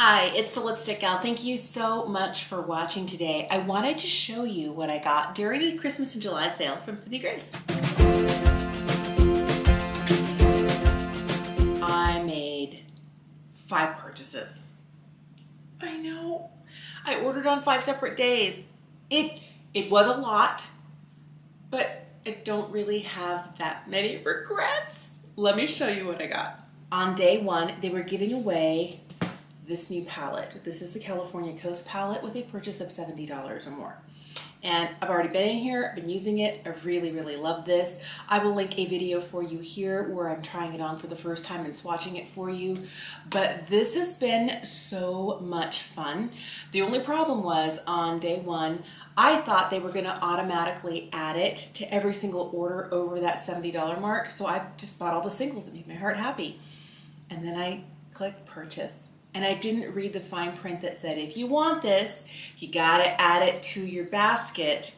Hi, it's the Lipstick Gal. Thank you so much for watching today. I wanted to show you what I got during the Christmas and July sale from McGrath. I made 5 purchases. I know. I ordered on 5 separate days. It was a lot, but I don't really have that many regrets. Let me show you what I got. On day 1, they were giving away this new palette. This is the California Coast palette with a purchase of $70 or more. And I've already been in here, been using it. I really, really love this. I will link a video for you here where I'm trying it on for the first time and swatching it for you. But this has been so much fun. The only problem was on day 1, I thought they were gonna automatically add it to every single order over that $70 mark. So I just bought all the singles that made my heart happy. And then I clicked purchase. And I didn't read the fine print that said, if you want this, you gotta add it to your basket.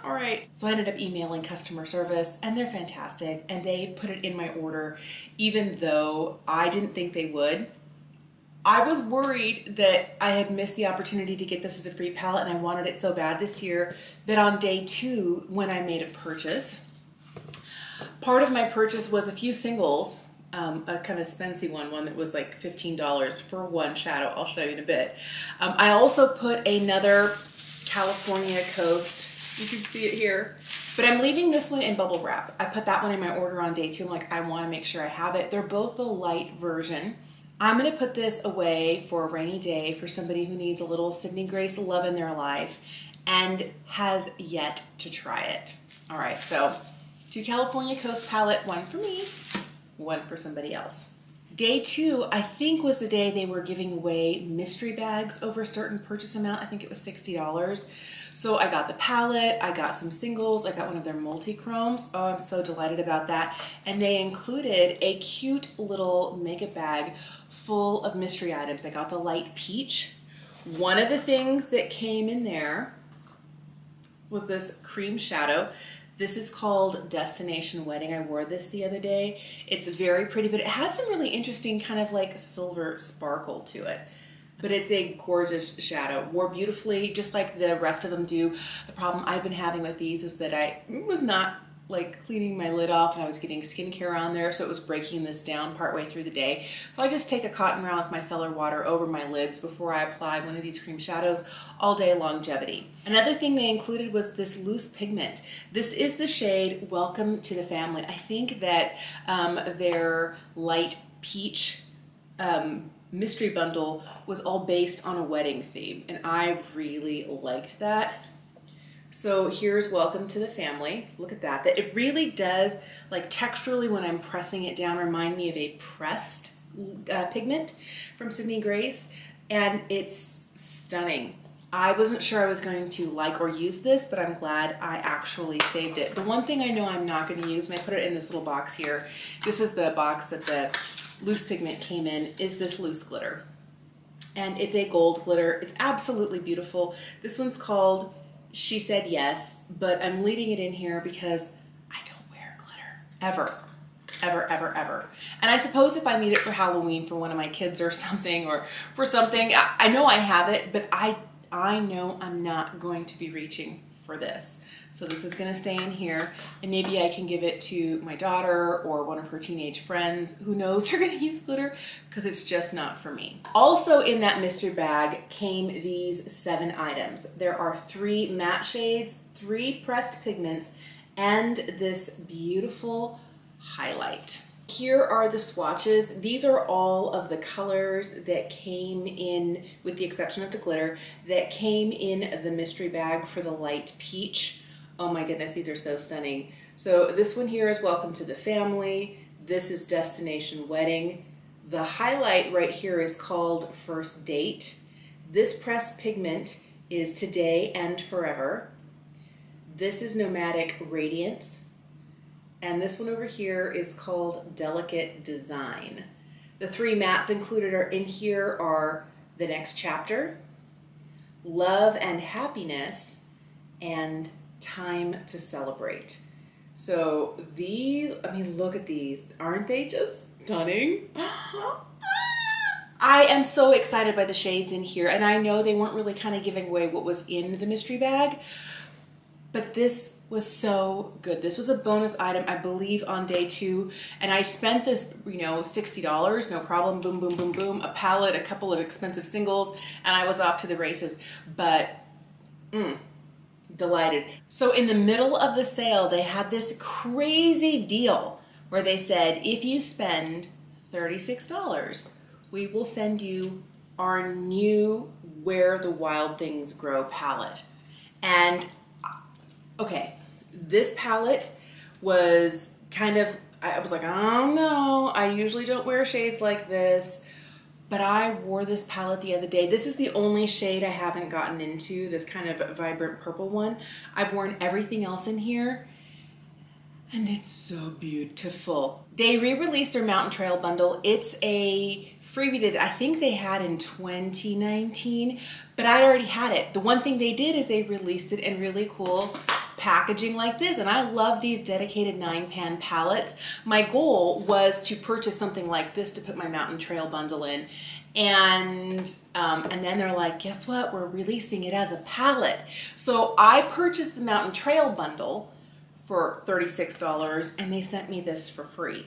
All right, so I ended up emailing customer service and they're fantastic. And they put it in my order, even though I didn't think they would. I was worried that I had missed the opportunity to get this as a free palette and I wanted it so bad this year that on day 2, when I made a purchase, part of my purchase was a few singles, a kind of spency one that was like $15 for one shadow. I'll show you in a bit. I also put another California Coast. You can see it here. But I'm leaving this one in bubble wrap. I put that one in my order on day 2. I'm like, I want to make sure I have it. They're both the light version. I'm going to put this away for a rainy day for somebody who needs a little Sydney Grace love in their life and has yet to try it. All right, so 2 California Coast palette, 1 for me, 1 for somebody else. Day 2, I think, was the day they were giving away mystery bags over a certain purchase amount. I think it was $60. So I got the palette, I got some singles, I got one of their multi-chromes. Oh, I'm so delighted about that. And they included a cute little makeup bag full of mystery items. I got the light peach. One of the things that came in there was this cream shadow. This is called Destination Wedding. I wore this the other day. It's very pretty, but it has some really interesting kind of like silver sparkle to it. But it's a gorgeous shadow. Wore beautifully, just like the rest of them do. The problem I've been having with these is that I was not like cleaning my lid off and I was getting skincare on there, so it was breaking this down partway through the day. So I just take a cotton round with micellar water over my lids before I apply one of these cream shadows. All day longevity. Another thing they included was this loose pigment. This is the shade Welcome to the Family. I think that their light peach mystery bundle was all based on a wedding theme, and I really liked that. So here's Welcome to the Family. Look at that. It really does, like texturally when I'm pressing it down, remind me of a pressed pigment from Sydney Grace, and it's stunning. I wasn't sure I was going to like or use this, but I'm glad I actually saved it. The one thing I know I'm not going to use, and I put it in this little box here, this is the box that the loose pigment came in, is this loose glitter. And it's a gold glitter. It's absolutely beautiful. This one's called She Said Yes, but I'm leaving it in here because I don't wear glitter, ever. Ever, ever, ever. And I suppose if I need it for Halloween for one of my kids or something, or for something, I know I have it, but I know I'm not going to be reaching for this. So this is gonna stay in here, and maybe I can give it to my daughter or one of her teenage friends who knows they're gonna use glitter, because it's just not for me. Also in that mystery bag came these 7 items. There are 3 matte shades, 3 pressed pigments, and this beautiful highlight. Here are the swatches. These are all of the colors that came in, with the exception of the glitter, that came in the mystery bag for the light peach. Oh my goodness, these are so stunning. So this one here is Welcome to the Family. This is Destination Wedding. The highlight right here is called First Date. This pressed pigment is Today and Forever. This is Nomadic Radiance. And this one over here is called Delicate Design. The 3 mattes included in here are The Next Chapter, Love and Happiness, and Time to Celebrate. So these, I mean, look at these. Aren't they just stunning? I am so excited by the shades in here, and I know they weren't really kind of giving away what was in the mystery bag, but this was so good. This was a bonus item, I believe, on day 2, and I spent this, you know, $60, no problem, boom, boom, boom, boom, a palette, a couple of expensive singles, and I was off to the races, but delighted. So in the middle of the sale, they had this crazy deal where they said, if you spend $36, we will send you our new Where the Wild Things Grow palette. And okay, this palette was kind of, I was like, oh no, I usually don't wear shades like this, but I wore this palette the other day. This is the only shade I haven't gotten into, this kind of vibrant purple one. I've worn everything else in here, and it's so beautiful. They re-released their Mountain Trail bundle. It's a freebie that I think they had in 2019, but I already had it. The one thing they did is they released it in really cool packaging like this, and I love these dedicated 9-pan palettes. My goal was to purchase something like this to put my Mountain Trail bundle in, and then they're like, guess what? We're releasing it as a palette. So I purchased the Mountain Trail bundle for $36, and they sent me this for free.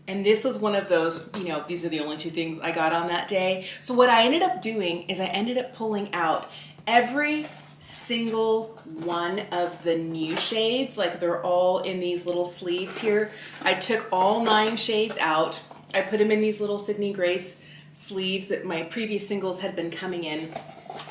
And this was one of those, you know, these are the only 2 things I got on that day. So what I ended up doing is I ended up pulling out every single one of the new shades. Like, they're all in these little sleeves here. I took all 9 shades out. I put them in these little Sydney Grace sleeves that my previous singles had been coming in.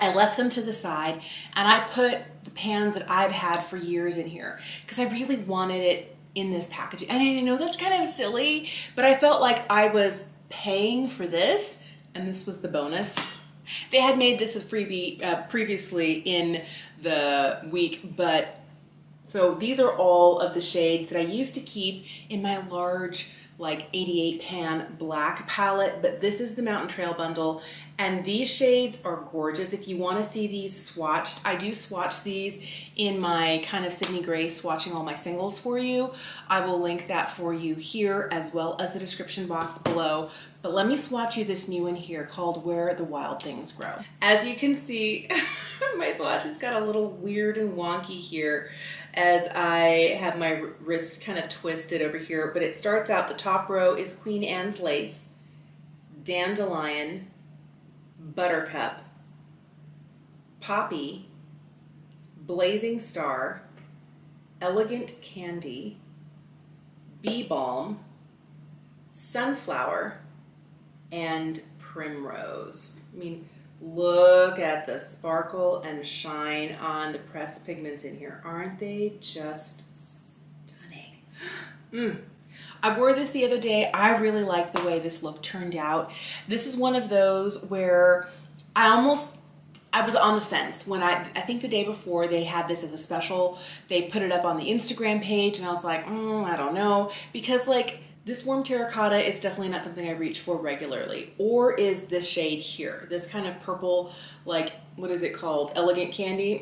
I left them to the side, and I put the pans that I've had for years in here because I really wanted it in this packaging. And I know that's kind of silly, but I felt like I was paying for this, and this was the bonus. They had made this a freebie previously in the week, but so these are all of the shades that I used to keep in my large, like 88 pan black palette, but this is the Mountain Trail bundle, and these shades are gorgeous. If you want to see these swatched, I do swatch these in my kind of Sydney Grace swatching all my singles for you. I will link that for you here as well as the description box below. But let me swatch you this new one here called Where the Wild Things Grow. As you can see, my swatch has got a little weird and wonky here as I have my wrist kind of twisted over here, but it starts out, the top row is Queen Anne's Lace, Dandelion, Buttercup, Poppy, Blazing Star, Elegant Candy, Bee Balm, Sunflower, and Primrose. I mean, look at the sparkle and shine on the pressed pigments in here. Aren't they just stunning? I wore this the other day. I really liked the way this look turned out. This is one of those where I was on the fence when I think the day before they had this as a special. They put it up on the Instagram page, and I was like, I don't know, because like, this warm terracotta is definitely not something I reach for regularly. Or is this shade here, this kind of purple, like, what is it called? Elegant Candy?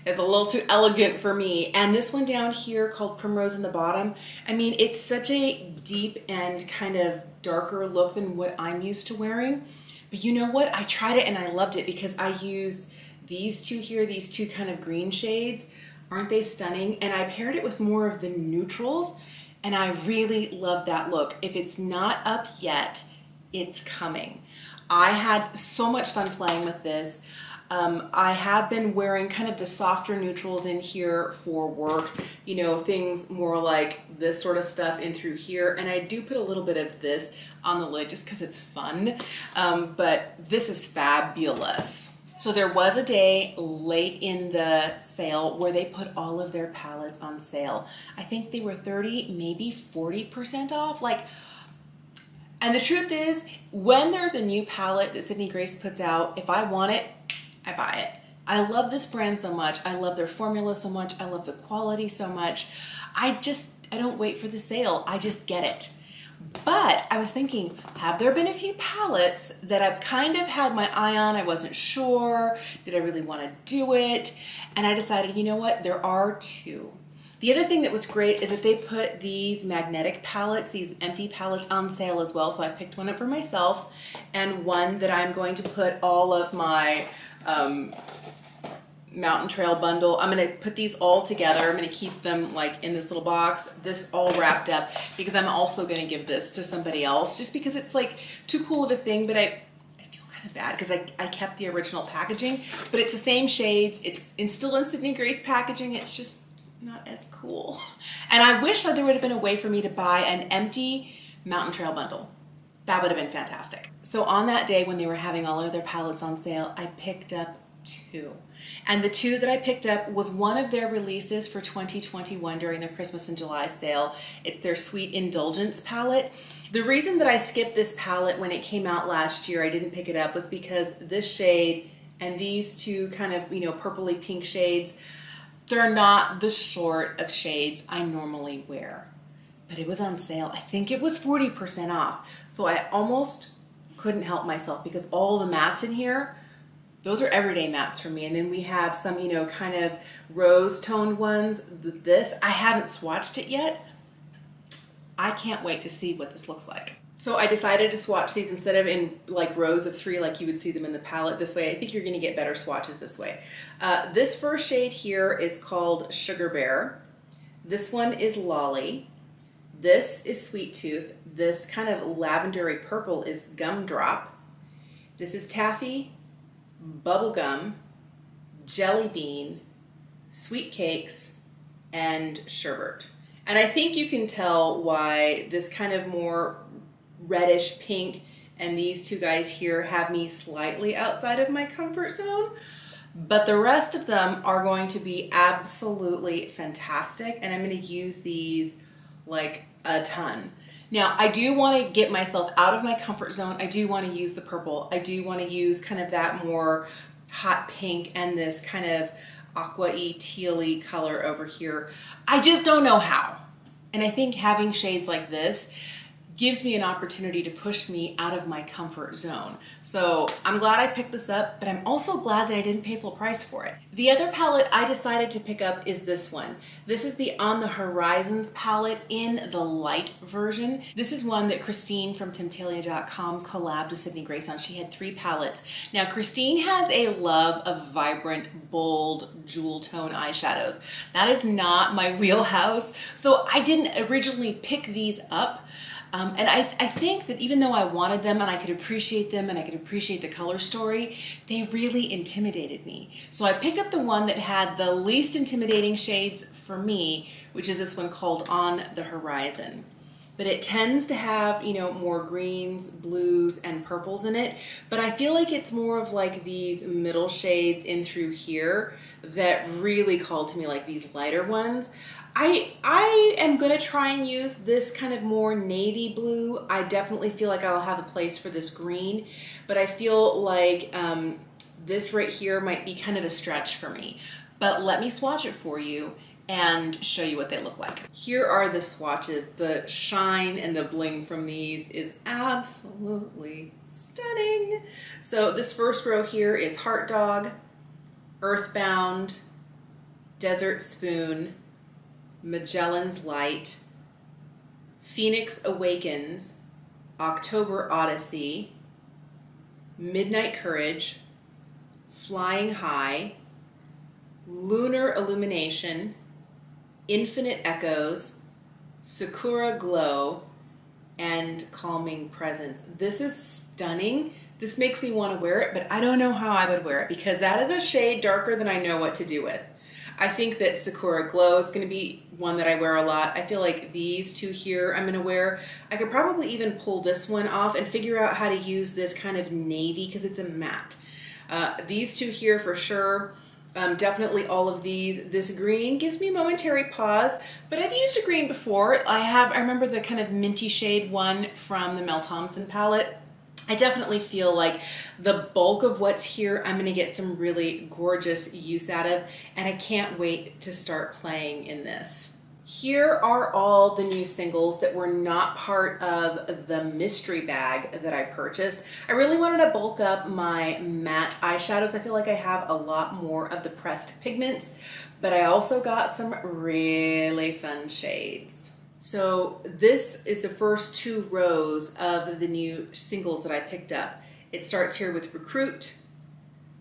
It's a little too elegant for me. And this one down here called Primrose in the bottom, I mean, it's such a deep and kind of darker look than what I'm used to wearing. But you know what? I tried it and I loved it because I used these 2 here, these 2 kind of green shades. Aren't they stunning? And I paired it with more of the neutrals, and I really love that look. If it's not up yet, it's coming. I had so much fun playing with this. I have been wearing kind of the softer neutrals in here for work, you know, things more like this sort of stuff in through here. And I do put a little bit of this on the lid just because it's fun. But this is fabulous. So there was a day late in the sale where they put all of their palettes on sale. I think they were 30, maybe 40% off. Like, and the truth is, when there's a new palette that Sydney Grace puts out, if I want it, I buy it. I love this brand so much. I love their formula so much. I love the quality so much. I don't wait for the sale. I just get it. But I was thinking, have there been a few palettes that I've kind of had my eye on? I wasn't sure. Did I really want to do it? And I decided, you know what? There are 2. The other thing that was great is that they put these magnetic palettes, these empty palettes on sale as well. So I picked one up for myself and one that I'm going to put all of my Mountain Trail bundle. I'm going to put these all together. I'm going to keep them like in this little box, this all wrapped up, because I'm also going to give this to somebody else just because it's like too cool of a thing. But I feel kind of bad because I kept the original packaging, but it's the same shades. It's still in Sydney Grace packaging. It's just not as cool. And I wish that there would have been a way for me to buy an empty Mountain Trail bundle. That would have been fantastic. So on that day when they were having all of their palettes on sale, I picked up 2. And the 2 that I picked up was one of their releases for 2021 during their Christmas and July sale. It's their Sweet Indulgence palette. The reason that I skipped this palette when it came out last year, I didn't pick it up, was because this shade and these 2 kind of, you know, purpley pink shades, they're not the sort of shades I normally wear. But it was on sale. I think it was 40% off. So I almost couldn't help myself because all the mattes in here, those are everyday mattes for me. And then we have some, you know, kind of rose toned ones. This, I haven't swatched it yet. I can't wait to see what this looks like. So I decided to swatch these instead of in like rows of 3 like you would see them in the palette this way. I think you're gonna get better swatches this way. This first shade here is called Sugar Bear. This one is Lolly. This is Sweet Tooth. This kind of lavendery purple is Gumdrop. This is Taffy, Bubblegum, Jelly Bean, Sweet Cakes, and Sherbet. And I think you can tell why this kind of more reddish pink and these 2 guys here have me slightly outside of my comfort zone. But the rest of them are going to be absolutely fantastic. And I'm going to use these like a ton. Now, I do want to get myself out of my comfort zone. I do want to use the purple. I do want to use kind of that more hot pink and this kind of aqua-y, teal-y color over here. I just don't know how. And I think having shades like this gives me an opportunity to push me out of my comfort zone. So I'm glad I picked this up, but I'm also glad that I didn't pay full price for it. The other palette I decided to pick up is this one. This is the On the Horizons palette in the light version. This is one that Christine from Temptalia.com collabed with Sydney Grace on. She had 3 palettes. Now Christine has a love of vibrant, bold, jewel tone eyeshadows. That is not my wheelhouse, so I didn't originally pick these up. And I think that even though I wanted them and I could appreciate them and I could appreciate the color story, they really intimidated me. So I picked up the one that had the least intimidating shades for me, which is this one called On the Horizon. But it tends to have, you know, more greens, blues, and purples in it. But I feel like it's more of like these middle shades in through here that really called to me, like these lighter ones. I am going to try and use this kind of more navy blue. I definitely feel like I'll have a place for this green, but I feel like this right here might be kind of a stretch for me. But let me swatch it for you and show you what they look like. Here are the swatches. The shine and the bling from these is absolutely stunning. So this first row here is Heart Dog, Earthbound, Desert Spoon, Magellan's Light, Phoenix Awakens, October Odyssey, Midnight Courage, Flying High, Lunar Illumination, Infinite Echoes, Sakura Glow, and Calming Presence. This is stunning. This makes me want to wear it, but I don't know how I would wear it because that is a shade darker than I know what to do with. I think that Sakura Glow is going to be one that I wear a lot. I feel like these 2 here I'm going to wear. I could probably even pull this one off and figure out how to use this kind of navy because it's a matte. These 2 here for sure. Definitely all of these. This green gives me a momentary pause, but I've used a green before. I remember the kind of minty shade one from the Mel Thompson palette. I definitely feel like the bulk of what's here I'm going to get some really gorgeous use out of, and I can't wait to start playing in this. Here are all the new singles that were not part of the mystery bag that I purchased. I really wanted to bulk up my matte eyeshadows. I feel like I have a lot more of the pressed pigments, but I also got some really fun shades. So this is the first 2 rows of the new singles that I picked up. It starts here with Recruit,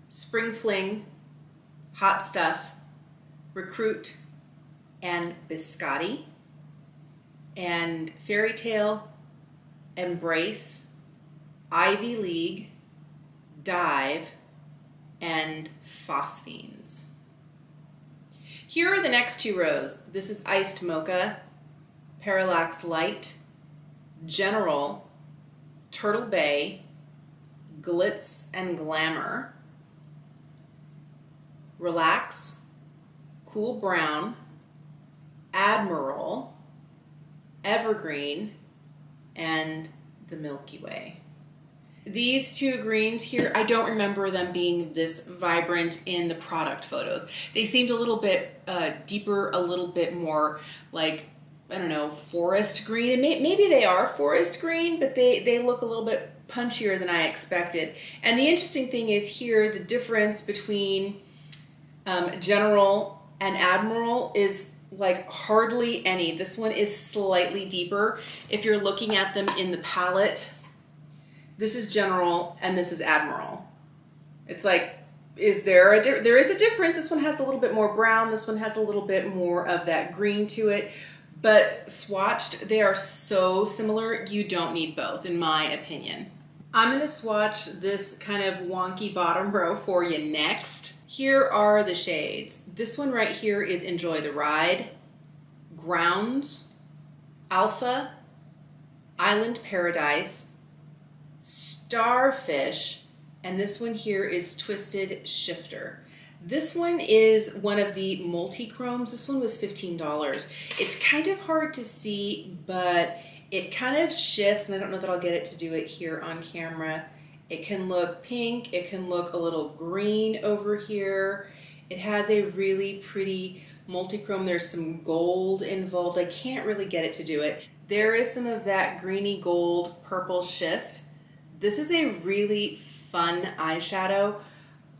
Spring Fling, Hot Stuff, Recruit, and Biscotti, and Fairy Tale, Embrace, Ivy League, Dive, and Phosphenes. Here are the next 2 rows. This is Iced Mocha, Parallax Light, General, Turtle Bay, Glitz and Glamour, Relax, Cool Brown, Admiral, Evergreen, and the Milky Way. These 2 greens here, I don't remember them being this vibrant in the product photos. They seemed a little bit deeper, a little bit more like, I don't know, forest green. And maybe they are forest green, but they look a little bit punchier than I expected. And the interesting thing is here, the difference between General and Admiral is like hardly any. This one is slightly deeper. If you're looking at them in the palette, this is General and this is Admiral. It's like, there is a difference. This one has a little bit more brown. This one has a little bit more of that green to it. But swatched, they are so similar, you don't need both, in my opinion. I'm gonna swatch this kind of wonky bottom row for you next. Here are the shades. This one right here is Enjoy the Ride, Grounds, Alpha, Island Paradise, Starfish, and this one here is Twisted Shifter. This one is one of the multi-chromes. This one was $15. It's kind of hard to see, but it kind of shifts, and I don't know that I'll get it to do it here on camera. It can look pink, it can look a little green over here. It has a really pretty multi-chrome. There's some gold involved. I can't really get it to do it. There is some of that greeny gold purple shift. This is a really fun eyeshadow.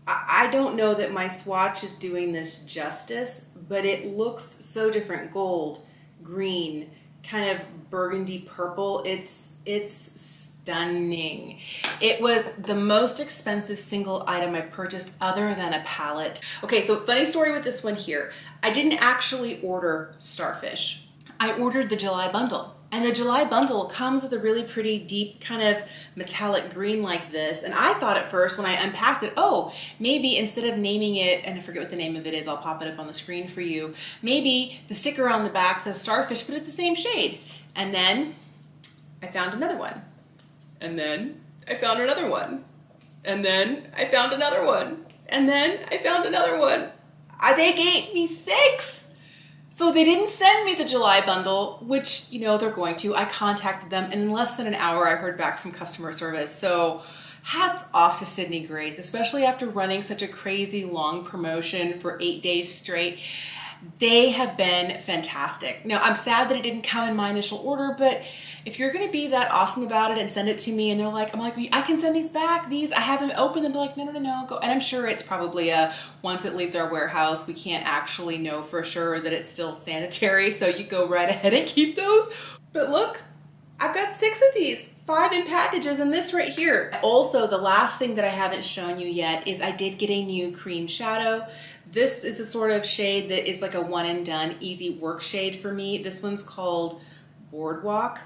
I don't know that my swatch is doing this justice, but it looks so different. Gold, green, kind of burgundy purple. It's stunning. It was the most expensive single item I purchased other than a palette. Okay, so funny story with this one here. I didn't actually order Starfish. I ordered the July bundle. And the July bundle comes with a really pretty deep kind of metallic green like this. And I thought at first when I unpacked it, oh, maybe instead of naming it, and I forget what the name of it is, I'll pop it up on the screen for you. Maybe the sticker on the back says Starfish, but it's the same shade. And then I found another one. And then I found another one. And then I found another one. And then I found another one. They gave me 6. So they didn't send me the July bundle, which, you know, they're going to. I contacted them, and in less than an hour, I heard back from customer service. So hats off to Sydney Grace, especially after running such a crazy long promotion for 8 days straight. They have been fantastic. Now, I'm sad that it didn't come in my initial order, but if you're gonna be that awesome about it and send it to me and they're like, I'm like, I can send these back, I haven't opened them, they're like, no, go. And I'm sure it's probably once it leaves our warehouse, we can't actually know for sure that it's still sanitary, so you go right ahead and keep those. But look, I've got 6 of these, 5 in packages, and this right here. Also, the last thing that I haven't shown you yet is I did get a new cream shadow. This is a sort of shade that is like a one and done, easy work shade for me. This one's called Boardwalk.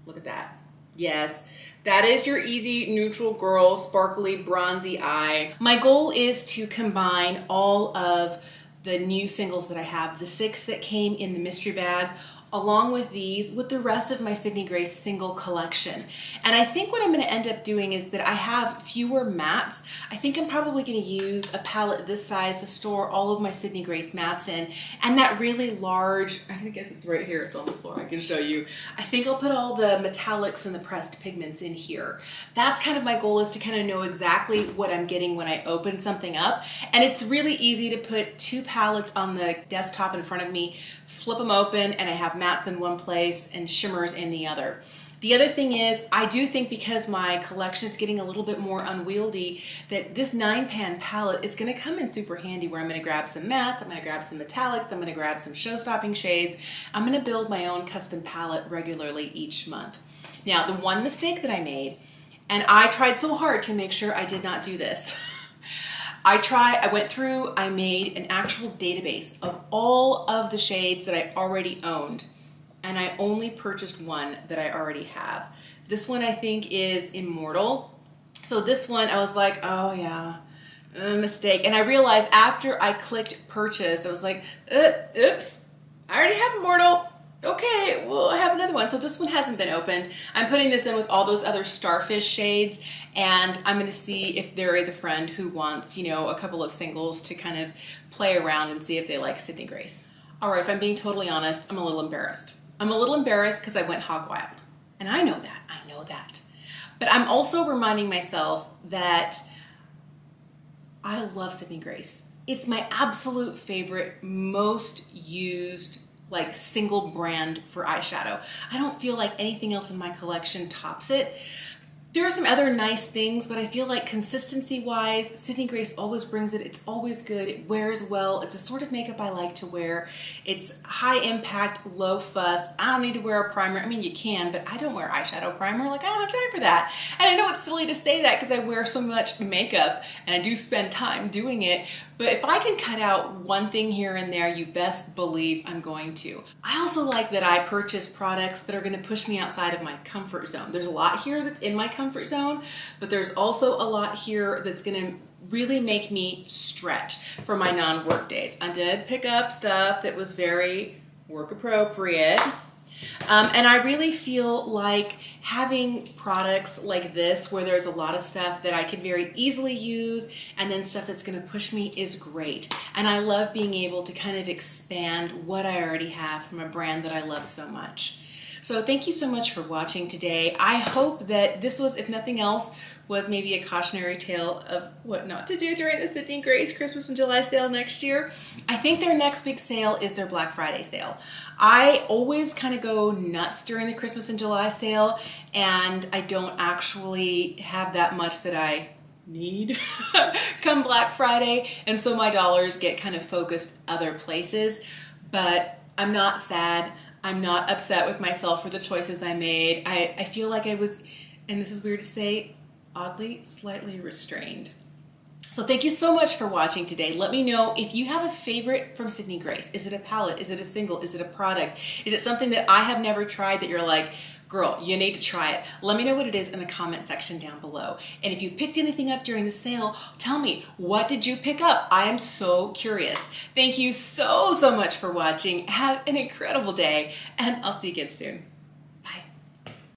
Look at that. Yes, that is your easy, neutral girl, sparkly, bronzy eye. My goal is to combine all of the new singles that I have, the 6 that came in the mystery bag, along with these, with the rest of my Sydney Grace single collection. And I think what I'm gonna end up doing is that I have fewer mattes. I think I'm probably gonna use a palette this size to store all of my Sydney Grace mattes in, and that really large, I guess it's right here, it's on the floor, I can show you. I think I'll put all the metallics and the pressed pigments in here. That's kind of my goal, is to kind of know exactly what I'm getting when I open something up. And it's really easy to put 2 palettes on the desktop in front of me, flip them open and I have mattes in one place and shimmers in the other. The other thing is, I do think because my collection is getting a little bit more unwieldy, that this 9-pan palette is gonna come in super handy, where I'm gonna grab some mattes, I'm gonna grab some metallics, I'm gonna grab some show-stopping shades. I'm gonna build my own custom palette regularly each month. Now, the one mistake that I made, and I tried so hard to make sure I did not do this, I went through, I made an actual database of all of the shades that I already owned. And I only purchased one that I already have. This one I think is Immortal. So this one I was like, oh yeah, mistake. And I realized after I clicked purchase, I was like, oops, I already have Immortal. Okay, well I have another one. So this one hasn't been opened. I'm putting this in with all those other Starfish shades, and I'm gonna see if there is a friend who wants, you know, a couple of singles to kind of play around and see if they like Sydney Grace. All right, if I'm being totally honest, I'm a little embarrassed. I'm a little embarrassed because I went hog wild. And I know that. But I'm also reminding myself that I love Sydney Grace. It's my absolute favorite, most used, like, single brand for eyeshadow. I don't feel like anything else in my collection tops it. There are some other nice things, but I feel like consistency-wise, Sydney Grace always brings it. It's always good. It wears well. It's a sort of makeup I like to wear. It's high impact, low fuss. I don't need to wear a primer. I mean, you can, but I don't wear eyeshadow primer. Like, I don't have time for that. And I know it's silly to say that because I wear so much makeup and I do spend time doing it. But if I can cut out one thing here and there, you best believe I'm going to. I also like that I purchase products that are going to push me outside of my comfort zone. There's a lot here that's in my comfort zone, but there's also a lot here that's going to really make me stretch for my non-work days. I did pick up stuff that was very work appropriate. And I really feel like having products like this where there's a lot of stuff that I can very easily use and then stuff that's going to push me is great. And I love being able to kind of expand what I already have from a brand that I love so much. So thank you so much for watching today. I hope that this was, if nothing else, was maybe a cautionary tale of what not to do during the Sydney Grace Christmas and July sale next year. I think their next big sale is their Black Friday sale. I always kind of go nuts during the Christmas and July sale, and I don't actually have that much that I need come Black Friday, and so my dollars get kind of focused other places. But I'm not sad. I'm not upset with myself for the choices I made. I feel like I was, and this is weird to say, oddly, slightly restrained. So thank you so much for watching today. Let me know if you have a favorite from Sydney Grace. Is it a palette? Is it a single? Is it a product? Is it something that I have never tried that you're like, girl, you need to try it? Let me know what it is in the comment section down below. And if you picked anything up during the sale, tell me, what did you pick up? I am so curious. Thank you so much for watching. Have an incredible day, and I'll see you again soon.